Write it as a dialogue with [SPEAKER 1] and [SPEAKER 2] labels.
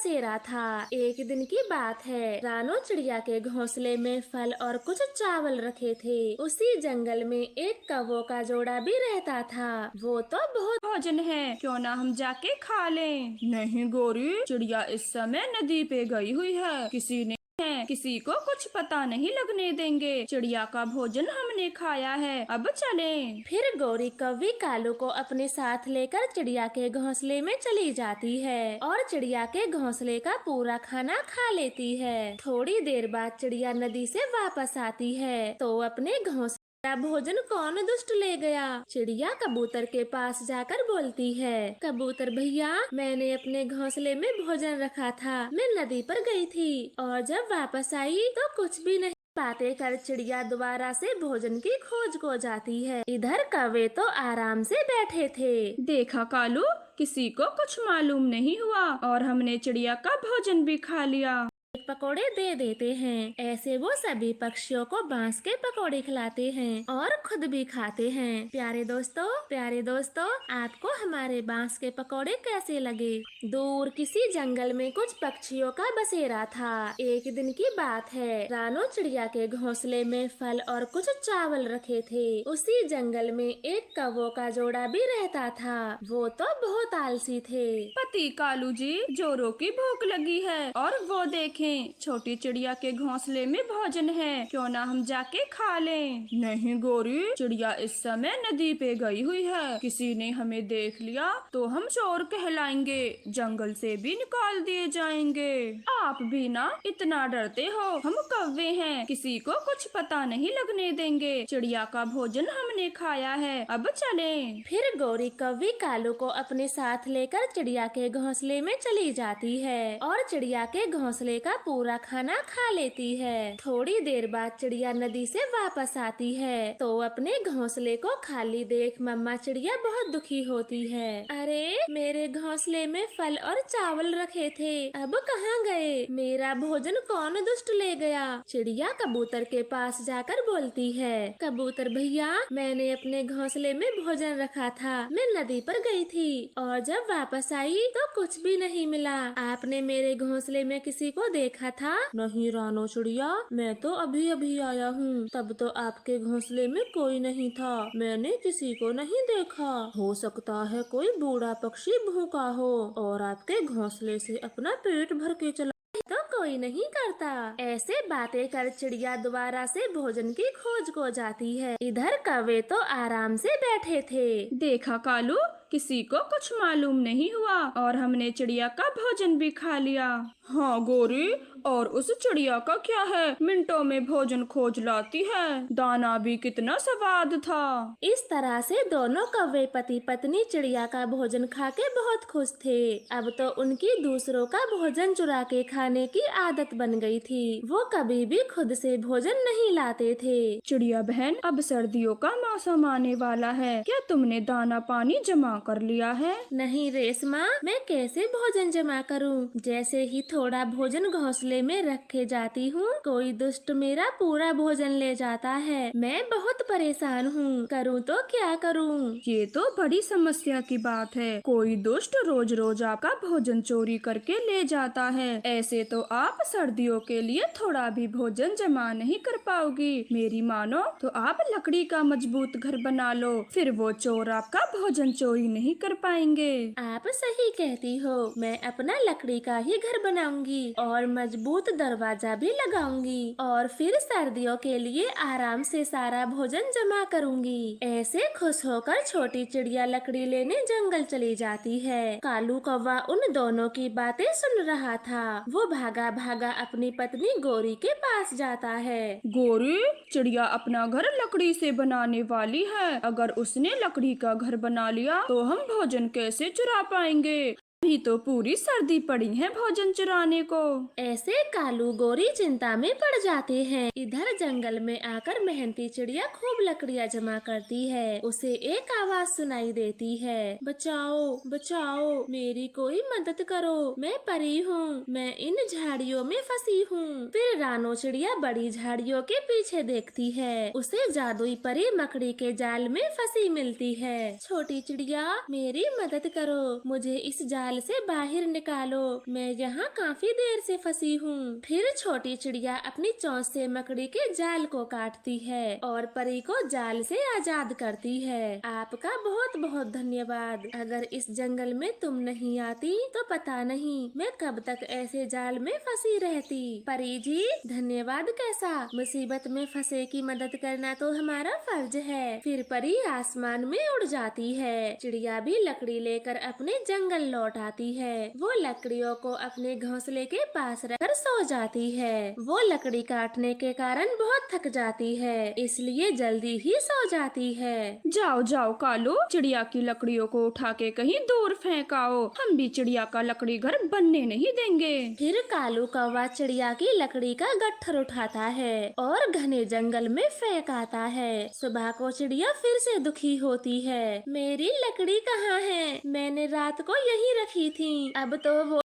[SPEAKER 1] बसेरा था। एक दिन की बात है, रानो चिड़िया के घोंसले में फल और कुछ चावल रखे थे। उसी जंगल में एक कौवों का जोड़ा भी रहता था। वो तो बहुत
[SPEAKER 2] भोजन है, क्यों ना हम जाके खा लें। नहीं गोरी, चिड़िया इस समय नदी पे गई हुई है, किसी ने है, किसी को कुछ पता नहीं लगने देंगे। चिड़िया का भोजन हमने खाया है, अब चलें।
[SPEAKER 1] फिर गौरी कौवी कालू को अपने साथ लेकर चिड़िया के घोंसले में चली जाती है और चिड़िया के घोंसले का पूरा खाना खा लेती है। थोड़ी देर बाद चिड़िया नदी से वापस आती है तो अपने घोंसले का भोजन कौन दुष्ट ले गया। चिड़िया कबूतर के पास जाकर बोलती है, कबूतर भैया, मैंने अपने घोंसले में भोजन रखा था, मैं नदी पर गई थी और जब वापस आई तो कुछ भी नहीं। बातें कर चिड़िया दोबारा से भोजन की खोज को जाती है। इधर कौवे तो आराम से बैठे थे।
[SPEAKER 2] देखा कालू, किसी को कुछ मालूम नहीं हुआ और हमने चिड़िया का भोजन भी खा लिया।
[SPEAKER 1] पकोड़े दे देते हैं। ऐसे वो सभी पक्षियों को बांस के पकोड़े खिलाते हैं और खुद भी खाते हैं। प्यारे दोस्तों, आपको हमारे बांस के पकोड़े कैसे लगे? दूर किसी जंगल में कुछ पक्षियों का बसेरा था। एक दिन की बात है, रानो चिड़िया के घोंसले में फल और कुछ चावल रखे थे। उसी जंगल में एक कौवों का जोड़ा भी रहता था। वो तो बहुत आलसी थे।
[SPEAKER 2] पति कालू जी, जोरों की भूख लगी है और वो देखें, छोटी चिड़िया के घोंसले में भोजन है, क्यों ना हम जाके खा लें। नहीं गोरी, चिड़िया इस समय नदी पे गई हुई है, किसी ने हमें देख लिया तो हम चोर कहलाएंगे, जंगल से भी निकाल दिए जाएंगे। आप भी ना इतना डरते हो, हम कौवे हैं, किसी को कुछ पता नहीं लगने देंगे। चिड़िया का भोजन हमने खाया है, अब चलें।
[SPEAKER 1] फिर गौरी कौवी कालू को अपने साथ लेकर चिड़िया के घोंसले में चली जाती है और चिड़िया के घोंसले का पूरा खाना खा लेती है। थोड़ी देर बाद चिड़िया नदी से वापस आती है तो अपने घोंसले को खाली देख मम्मा चिड़िया बहुत दुखी होती है। अरे, मेरे घोंसले में फल और चावल रखे थे, अब कहाँ गए? मेरा भोजन कौन दुष्ट ले गया? चिड़िया कबूतर के पास जाकर बोलती है, कबूतर भैया, मैंने अपने घोंसले में भोजन रखा था, मैं नदी पर गई थी और जब वापस आई तो कुछ भी नहीं मिला। आपने मेरे घोंसले में किसी को देखा था? नहीं रानो चिड़िया, मैं तो अभी अभी आया हूँ, तब तो आपके घोंसले में कोई नहीं था, मैंने किसी को नहीं देखा। हो सकता है कोई बूढ़ा पक्षी भूखा हो और आपके घोंसले से अपना पेट भर के चला तो कोई नहीं करता। ऐसे बातें कर चिड़िया दोबारा से भोजन की खोज को जाती है। इधर कौवे तो आराम से बैठे थे।
[SPEAKER 2] देखा कालू, किसी को कुछ मालूम नहीं हुआ और हमने चिड़िया का भोजन भी खा लिया। हाँ गोरी, और उस चिड़िया का क्या है, मिनटों में भोजन खोज लाती है, दाना भी कितना स्वाद था।
[SPEAKER 1] इस तरह से दोनों कौवे पति पत्नी चिड़िया का भोजन खा के बहुत खुश थे। अब तो उनकी दूसरों का भोजन चुरा के खाने की आदत बन गई थी। वो कभी भी खुद से भोजन नहीं लाते थे।
[SPEAKER 2] चिड़िया बहन, अब सर्दियों का मौसम आने वाला है, क्या तुमने दाना पानी जमा कर लिया है?
[SPEAKER 1] नहीं रेशमा, मैं कैसे भोजन जमा करूं? जैसे ही थोड़ा भोजन घोंसले में रखे जाती हूँ, कोई दुष्ट मेरा पूरा भोजन ले जाता है। मैं बहुत परेशान हूँ, करूँ तो क्या करूँ?
[SPEAKER 2] ये तो बड़ी समस्या की बात है, कोई दुष्ट रोज रोज आपका भोजन चोरी करके ले जाता है। ऐसे तो आप सर्दियों के लिए थोड़ा भी भोजन जमा नहीं कर पाओगी। मेरी मानो तो आप लकड़ी का मजबूत घर बना लो, फिर वो चोर आपका भोजन चोरी नहीं कर पाएंगे।
[SPEAKER 1] आप सही कहती हो, मैं अपना लकड़ी का ही घर बनाऊंगी और मजबूत दरवाजा भी लगाऊंगी और फिर सर्दियों के लिए आराम से सारा भोजन जमा करूंगी। ऐसे खुश होकर छोटी चिड़िया लकड़ी लेने जंगल चली जाती है। कालू कौवा उन दोनों की बातें सुन रहा था। वो भागा भागा अपनी पत्नी गोरी के पास जाता है।
[SPEAKER 2] गोरी, चिड़िया अपना घर लकड़ी से बनाने वाली है, अगर उसने लकड़ी का घर बना लिया तो हम भोजन कैसे चुरा पाएंगे? अभी तो पूरी सर्दी पड़ी है भोजन चुराने को।
[SPEAKER 1] ऐसे कालू गोरी चिंता में पड़ जाते हैं। इधर जंगल में आकर मेहनती चिड़िया खूब लकड़ियाँ जमा करती है। उसे एक आवाज सुनाई देती है, बचाओ बचाओ, मेरी कोई मदद करो, मैं परी हूँ, मैं इन झाड़ियों में फंसी हूँ। फिर रानो चिड़िया बड़ी झाड़ियों के पीछे देखती है। उसे जादुई परी मकड़ी के जाल में फंसी मिलती है। छोटी चिड़िया, मेरी मदद करो, मुझे इस जाल जाल से बाहर निकालो, मैं यहाँ काफी देर से फंसी हूँ। फिर छोटी चिड़िया अपनी चोंच से मकड़ी के जाल को काटती है और परी को जाल से आजाद करती है। आपका बहुत बहुत धन्यवाद। अगर इस जंगल में तुम नहीं आती तो पता नहीं मैं कब तक ऐसे जाल में फंसी रहती। परी जी धन्यवाद कैसा, मुसीबत में फंसे की मदद करना तो हमारा फर्ज है। फिर परी आसमान में उड़ जाती है। चिड़िया भी लकड़ी लेकर अपने जंगल लौट आती है। वो लकड़ियों को अपने घोंसले के पास रखकर सो जाती है। वो लकड़ी काटने के कारण बहुत थक जाती है, इसलिए जल्दी ही सो जाती है।
[SPEAKER 2] जाओ जाओ कालू, चिड़िया की लकड़ियों को उठा के कहीं दूर फेंकाओ, हम भी चिड़िया का लकड़ी घर बनने नहीं देंगे।
[SPEAKER 1] फिर कालू कौवा चिड़िया की लकड़ी का गट्ठर उठाता है और घने जंगल में फेंक आता है। सुबह को चिड़िया फिर से दुखी होती है। मेरी लकड़ी कहाँ है? मैंने रात को यहीं रखी थी। अब तो वो